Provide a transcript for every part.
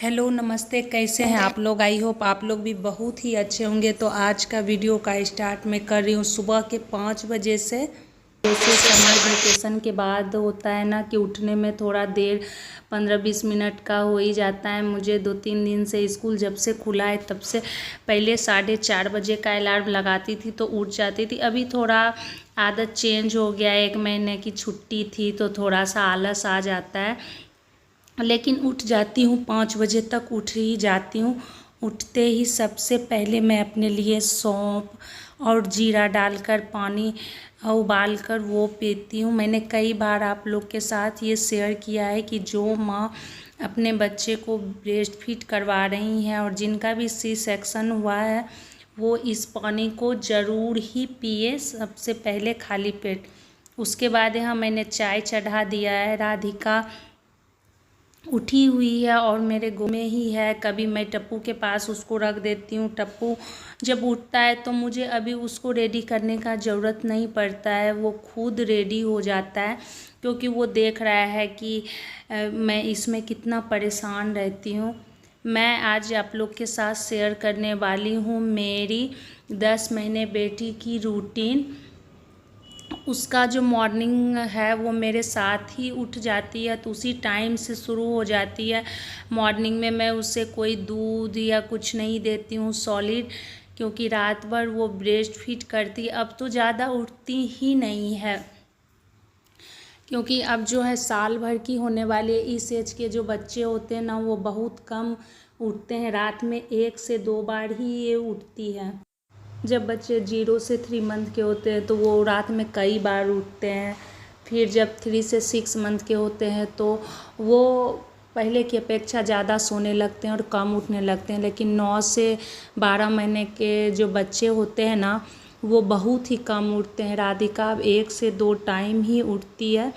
Hello नमस्ते, कैसे हैं आप लोग। आई होप आप लोग भी बहुत ही अच्छे होंगे। तो आज का वीडियो का स्टार्ट मैं कर रही हूँ सुबह के 5 बजे से। जैसे समर वेकेशन के बाद होता है ना कि उठने में थोड़ा देर 15-20 मिनट का हो ही जाता है। मुझे 2-3 दिन से स्कूल जब से खुला है तब से पहले 4:30 बजे का अलार्म लगाती थी तो उठ जाती थी। अभी थोड़ा आदत चेंज हो गया है, 1 महीने की छुट्टी थी तो थोड़ा सा आलस आ जाता है, लेकिन उठ जाती हूँ। 5 बजे तक उठ ही जाती हूँ। उठते ही सबसे पहले मैं अपने लिए सौंफ और जीरा डालकर पानी उबाल कर वो पीती हूँ। मैंने कई बार आप लोग के साथ ये शेयर किया है कि जो माँ अपने बच्चे को ब्रेस्ट फीड करवा रही हैं और जिनका भी सी सेक्शन हुआ है वो इस पानी को ज़रूर ही पिए, सबसे पहले खाली पेट। उसके बाद यहाँ मैंने चाय चढ़ा दिया है। राधिका उठी हुई है और मेरे गो में ही है। कभी मैं टप्पू के पास उसको रख देती हूँ। टप्पू जब उठता है तो मुझे अभी उसको रेडी करने का ज़रूरत नहीं पड़ता है, वो खुद रेडी हो जाता है, क्योंकि वो देख रहा है कि मैं इसमें कितना परेशान रहती हूँ। मैं आज आप लोग के साथ शेयर करने वाली हूँ मेरी 10 महीने बेटी की रूटीन। उसका जो मॉर्निंग है वो मेरे साथ ही उठ जाती है तो उसी टाइम से शुरू हो जाती है। मॉर्निंग में मैं उसे कोई दूध या कुछ नहीं देती हूँ सॉलिड, क्योंकि रात भर वो ब्रेस्ट फीड करती। अब तो ज़्यादा उठती ही नहीं है, क्योंकि अब जो है साल भर की होने वाले इस एज के जो बच्चे होते हैं ना वो बहुत कम उठते हैं। रात में 1 से 2 बार ही ये उठती है। जब बच्चे 0 से 3 मंथ के होते हैं तो वो रात में कई बार उठते हैं। फिर जब 3 से 6 मंथ के होते हैं तो वो पहले की अपेक्षा ज़्यादा सोने लगते हैं और कम उठने लगते हैं। लेकिन 9 से 12 महीने के जो बच्चे होते हैं ना वो बहुत ही कम उठते हैं। राधिका अब 1 से 2 टाइम ही उठती है।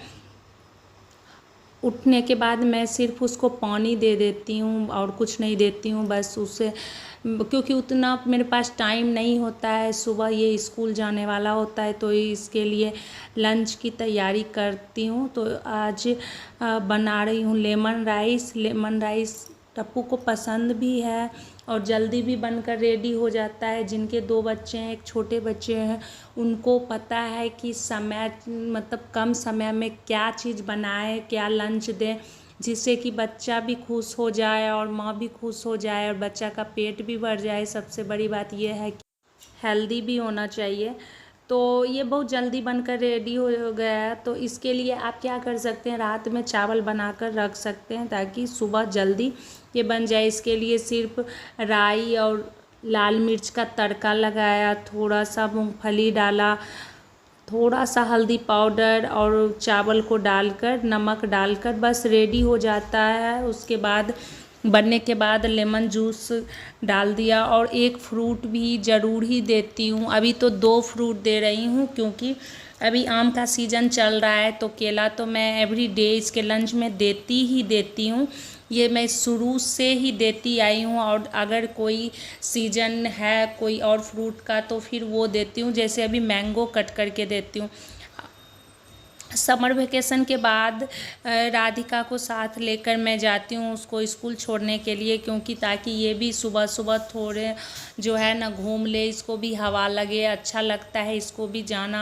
उठने के बाद मैं सिर्फ उसको पानी दे देती हूँ और कुछ नहीं देती हूँ, बस उसे, क्योंकि उतना मेरे पास टाइम नहीं होता है। सुबह ये स्कूल जाने वाला होता है तो इसके लिए लंच की तैयारी करती हूँ। तो आज बना रही हूँ lemon rice. Lemon rice Tappu को पसंद भी है और जल्दी भी बनकर रेडी हो जाता है। जिनके 2 बच्चे हैं, एक छोटे बच्चे हैं, उनको पता है कि समय मतलब कम समय में क्या चीज़ बनाए, क्या लंच दें जिससे कि बच्चा भी खुश हो जाए और माँ भी खुश हो जाए और बच्चा का पेट भी भर जाए। सबसे बड़ी बात यह है कि हेल्दी भी होना चाहिए। तो ये बहुत जल्दी बनकर रेडी हो गया है। तो इसके लिए आप क्या कर सकते हैं, रात में चावल बनाकर रख सकते हैं ताकि सुबह जल्दी ये बन जाए। इसके लिए सिर्फ राई और लाल मिर्च का तड़का लगाया, थोड़ा सा मूंगफली डाला, थोड़ा सा हल्दी पाउडर और चावल को डालकर नमक डालकर बस रेडी हो जाता है। उसके बाद बनने के बाद लेमन जूस डाल दिया और एक फ्रूट भी ज़रूर ही देती हूँ। अभी तो 2 फ्रूट दे रही हूँ क्योंकि अभी आम का सीज़न चल रहा है। तो केला तो मैं एवरी डे इसके लंच में देती ही देती हूँ, ये मैं शुरू से ही देती आई हूँ। और अगर कोई सीजन है कोई और फ्रूट का तो फिर वो देती हूँ, जैसे अभी मैंगो कट करके देती हूँ। समर वेकेशन के बाद राधिका को साथ लेकर मैं जाती हूँ उसको स्कूल छोड़ने के लिए, क्योंकि ताकि ये भी सुबह सुबह थोड़े जो है ना घूम ले, इसको भी हवा लगे, अच्छा लगता है इसको भी जाना।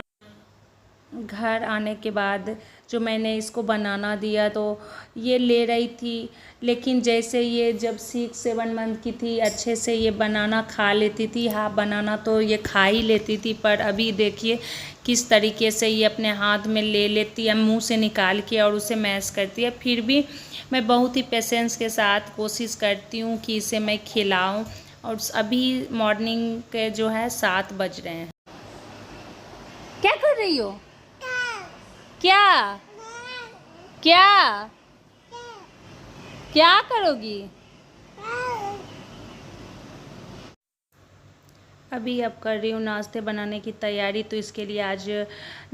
घर आने के बाद जो मैंने इसको बनाना दिया तो ये ले रही थी, लेकिन जैसे ये जब 6-7 मंथ की थी अच्छे से ये बनाना खा लेती थी। हाफ बनाना तो ये खा ही लेती थी, पर अभी देखिए किस तरीके से ये अपने हाथ में ले लेती है, मुंह से निकाल के और उसे मैश करती है। फिर भी मैं बहुत ही पेशेंस के साथ कोशिश करती हूँ कि इसे मैं खिलाऊँ। और अभी मॉर्निंग के जो है 7 बज रहे हैं। क्या कर रही हो? क्या क्या क्या करोगी? अभी अब कर रही हूँ नाश्ते बनाने की तैयारी। तो इसके लिए आज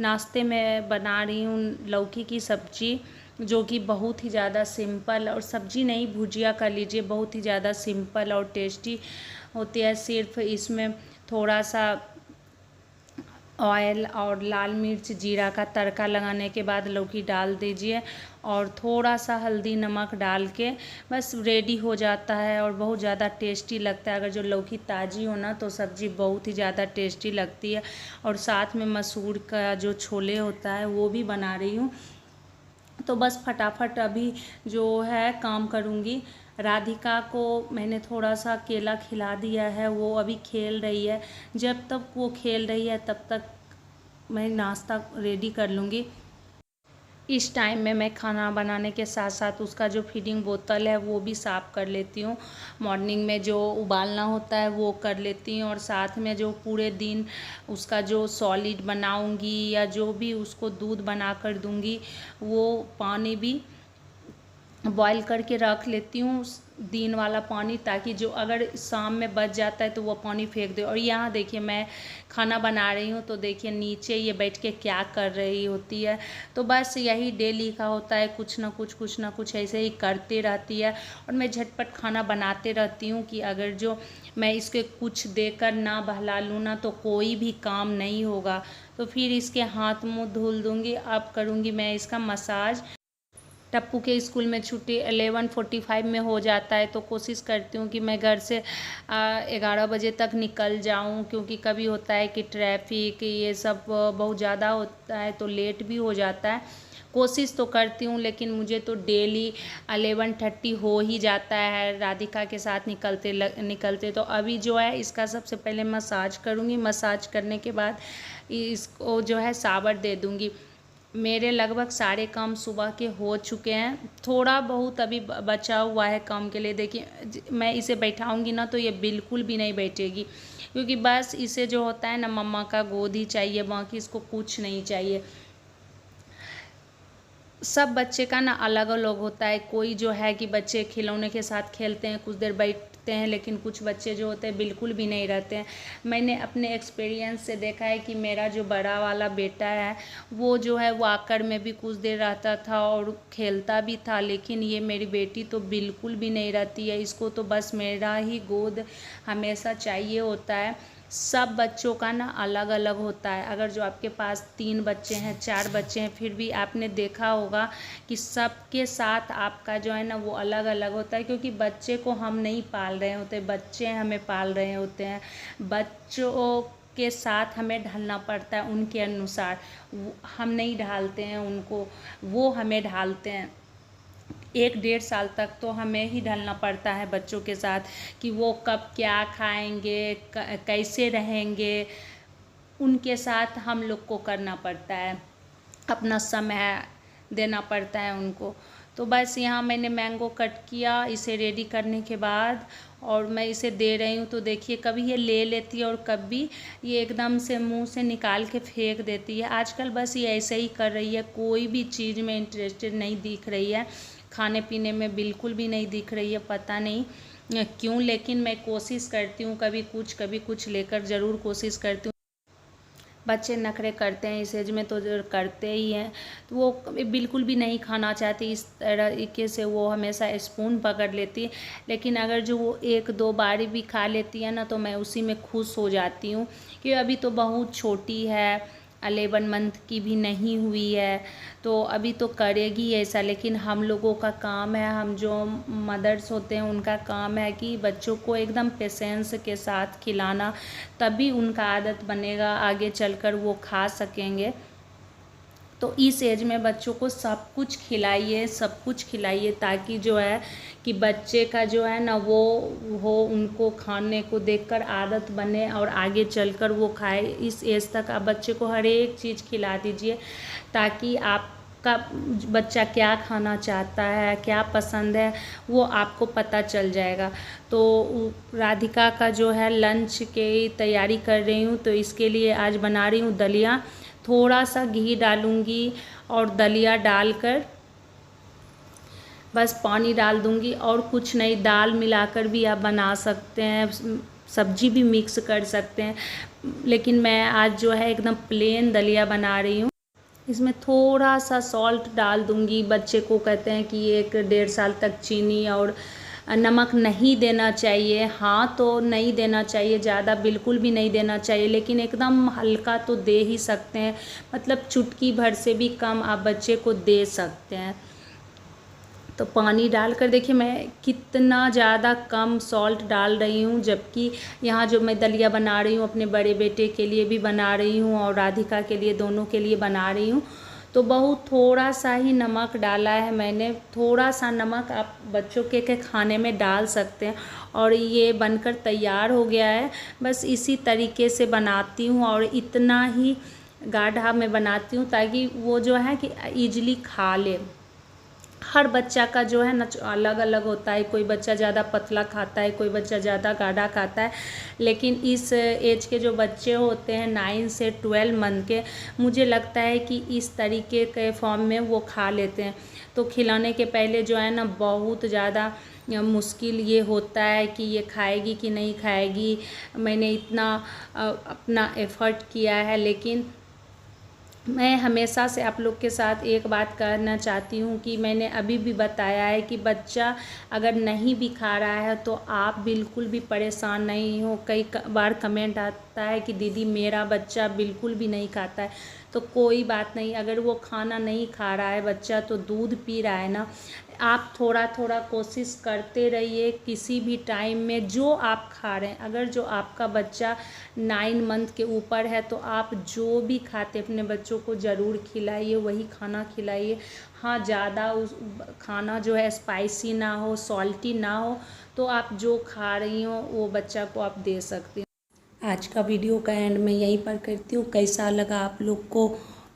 नाश्ते में बना रही हूँ लौकी की सब्ज़ी, जो कि बहुत ही ज़्यादा सिंपल, और सब्ज़ी नहीं भुजिया कर लीजिए, बहुत ही ज़्यादा सिंपल और टेस्टी होती है। सिर्फ इसमें थोड़ा सा ऑयल और लाल मिर्च जीरा का तड़का लगाने के बाद लौकी डाल दीजिए और थोड़ा सा हल्दी नमक डाल के बस रेडी हो जाता है और बहुत ज़्यादा टेस्टी लगता है। अगर जो लौकी ताज़ी हो ना तो सब्ज़ी बहुत ही ज़्यादा टेस्टी लगती है। और साथ में मसूर का जो छोले होता है वो भी बना रही हूँ। तो बस फटाफट अभी जो है काम करूँगी। राधिका को मैंने थोड़ा सा केला खिला दिया है, वो अभी खेल रही है। जब तक वो खेल रही है तब तक मैं नाश्ता रेडी कर लूँगी। इस टाइम में मैं खाना बनाने के साथ साथ उसका जो फीडिंग बोतल है वो भी साफ़ कर लेती हूँ। मॉर्निंग में जो उबालना होता है वो कर लेती हूँ और साथ में जो पूरे दिन उसका जो सॉलिड बनाऊँगी या जो भी उसको दूध बना कर दूँगी वो पानी भी बॉईल करके रख लेती हूँ, दिन वाला पानी, ताकि जो अगर शाम में बच जाता है तो वो पानी फेंक दे। और यहाँ देखिए मैं खाना बना रही हूँ तो देखिए नीचे ये बैठ के क्या कर रही होती है। तो बस यही डेली का होता है, कुछ ना कुछ ऐसे ही करते रहती है। और मैं झटपट खाना बनाते रहती हूँ कि अगर जो मैं इसके कुछ देकर ना बहला लूँ ना तो कोई भी काम नहीं होगा। तो फिर इसके हाथ मुँह धुल दूँगी। अब करूँगी मैं इसका मसाज। टप्पू के स्कूल में छुट्टी 11:45 में हो जाता है तो कोशिश करती हूँ कि मैं घर से 11 बजे तक निकल जाऊँ, क्योंकि कभी होता है कि ट्रैफिक ये सब बहुत ज़्यादा होता है तो लेट भी हो जाता है। कोशिश तो करती हूँ लेकिन मुझे तो डेली 11:30 हो ही जाता है राधिका के साथ निकलते। तो अभी जो है इसका सबसे पहले मसाज करूँगी। मसाज करने के बाद इसको जो है शावर दे दूँगी। मेरे लगभग सारे काम सुबह के हो चुके हैं, थोड़ा बहुत अभी बचा हुआ है काम के लिए। देखिए मैं इसे बैठाऊंगी ना तो ये बिल्कुल भी नहीं बैठेगी, क्योंकि बस इसे जो होता है ना मम्मा का गोद ही चाहिए, बाकी इसको कुछ नहीं चाहिए। सब बच्चे का ना अलग अलग होता है। कोई जो है कि बच्चे खिलौने के साथ खेलते हैं, कुछ देर बैठते हैं, लेकिन कुछ बच्चे जो होते हैं बिल्कुल भी नहीं रहते हैं। मैंने अपने एक्सपीरियंस से देखा है कि मेरा जो बड़ा वाला बेटा है वो जो है वो आकर में भी कुछ देर रहता था और खेलता भी था, लेकिन ये मेरी बेटी तो बिल्कुल भी नहीं रहती है। इसको तो बस मेरा ही गोद हमेशा चाहिए होता है। सब बच्चों का ना अलग अलग होता है। अगर जो आपके पास 3 बच्चे हैं 4 बच्चे हैं, फिर भी आपने देखा होगा कि सबके साथ आपका जो है ना वो अलग अलग होता है, क्योंकि बच्चे को हम नहीं पाल रहे होते, बच्चे हमें पाल रहे होते हैं। बच्चों के साथ हमें ढलना पड़ता है, उनके अनुसार हम नहीं ढालते हैं उनको, वो हमें ढालते हैं। 1-1.5 साल तक तो हमें ही ढलना पड़ता है बच्चों के साथ कि वो कब क्या खाएंगे, कैसे रहेंगे, उनके साथ हम लोग को करना पड़ता है, अपना समय देना पड़ता है उनको। तो बस यहाँ मैंने मैंगो कट किया इसे रेडी करने के बाद, और मैं इसे दे रही हूँ। तो देखिए कभी ये ले लेती है और कभी ये एकदम से मुंह से निकाल के फेंक देती है। आजकल बस ये ऐसे ही कर रही है, कोई भी चीज़ में इंटरेस्टेड नहीं दिख रही है, खाने पीने में बिल्कुल भी नहीं दिख रही है, पता नहीं क्यों। लेकिन मैं कोशिश करती हूँ, कभी कुछ लेकर ज़रूर कोशिश करती हूँ। बच्चे नखरे करते हैं इस एज में तो करते ही हैं, तो वो बिल्कुल भी नहीं खाना चाहती, इस तरीके से वो हमेशा स्पून पकड़ लेती है। लेकिन अगर जो वो 1-2 बारी भी खा लेती है ना तो मैं उसी में खुश हो जाती हूँ, कि अभी तो बहुत छोटी है, 11 मंथ की भी नहीं हुई है, तो अभी तो करेगी ऐसा। लेकिन हम लोगों का काम है, हम जो मदर्स होते हैं उनका काम है कि बच्चों को एकदम पेशेंस के साथ खिलाना, तभी उनका आदत बनेगा, आगे चलकर वो खा सकेंगे। तो इस एज में बच्चों को सब कुछ खिलाइए, ताकि जो है कि बच्चे का जो है ना वो हो, उनको खाने को देखकर आदत बने और आगे चलकर वो खाए। इस एज तक आप बच्चे को हर एक चीज़ खिला दीजिए, ताकि आपका बच्चा क्या खाना चाहता है, क्या पसंद है, वो आपको पता चल जाएगा। तो राधिका का जो है लंच की तैयारी कर रही हूँ, तो इसके लिए आज बना रही हूँ दलिया। थोड़ा सा घी डालूँगी और दलिया डालकर बस पानी डाल दूँगी, और कुछ नहीं, दाल मिलाकर भी आप बना सकते हैं, सब्जी भी मिक्स कर सकते हैं। लेकिन मैं आज जो है एकदम प्लेन दलिया बना रही हूँ। इसमें थोड़ा सा सॉल्ट डाल दूँगी। बच्चे को कहते हैं कि 1-1.5 साल तक चीनी और नमक नहीं देना चाहिए। हाँ, तो नहीं देना चाहिए, ज़्यादा बिल्कुल भी नहीं देना चाहिए, लेकिन एकदम हल्का तो दे ही सकते हैं, मतलब चुटकी भर से भी कम आप बच्चे को दे सकते हैं। तो पानी डालकर देखिए मैं कितना ज़्यादा कम सॉल्ट डाल रही हूँ, जबकि यहाँ जो मैं दलिया बना रही हूँ अपने बड़े बेटे के लिए भी बना रही हूँ और राधिका के लिए, दोनों के लिए बना रही हूँ। तो बहुत थोड़ा सा ही नमक डाला है मैंने, थोड़ा सा नमक आप बच्चों के खाने में डाल सकते हैं। और ये बनकर तैयार हो गया है। बस इसी तरीके से बनाती हूँ और इतना ही गाढ़ा मैं बनाती हूँ ताकि वो जो है कि ईजिली खा ले। हर बच्चा का जो है ना अलग अलग होता है, कोई बच्चा ज़्यादा पतला खाता है, कोई बच्चा ज़्यादा गाढ़ा खाता है, लेकिन इस एज के जो बच्चे होते हैं 9 से 12 मंथ के, मुझे लगता है कि इस तरीके के फॉर्म में वो खा लेते हैं। तो खिलाने के पहले जो है ना बहुत ज़्यादा मुश्किल ये होता है कि ये खाएगी कि नहीं खाएगी। मैंने इतना अपना एफ़र्ट किया है, लेकिन मैं हमेशा से आप लोग के साथ एक बात कहना चाहती हूँ कि मैंने अभी भी बताया है कि बच्चा अगर नहीं भी खा रहा है तो आप बिल्कुल भी परेशान नहीं हो। कई बार कमेंट आता है कि दीदी मेरा बच्चा बिल्कुल भी नहीं खाता है, तो कोई बात नहीं। अगर वो खाना नहीं खा रहा है बच्चा तो दूध पी रहा है ना, आप थोड़ा थोड़ा कोशिश करते रहिए किसी भी टाइम में जो आप खा रहे हैं। अगर जो आपका बच्चा 9 मंथ के ऊपर है तो आप जो भी खाते अपने बच्चों को ज़रूर खिलाइए, वही खाना खिलाइए। हाँ, ज़्यादा उस खाना जो है स्पाइसी ना हो, सॉल्टी ना हो, तो आप जो खा रही हो वो बच्चा को आप दे सकती हैं। आज का वीडियो का एंड मैं यहीं पर करती हूँ। कैसा लगा आप लोग को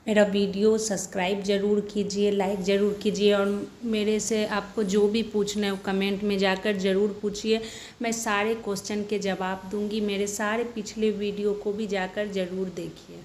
मेरा वीडियो? सब्सक्राइब ज़रूर कीजिए, लाइक ज़रूर कीजिए, और मेरे से आपको जो भी पूछना है वो कमेंट में जाकर ज़रूर पूछिए। मैं सारे क्वेश्चन के जवाब दूंगी। मेरे सारे पिछले वीडियो को भी जाकर ज़रूर देखिए।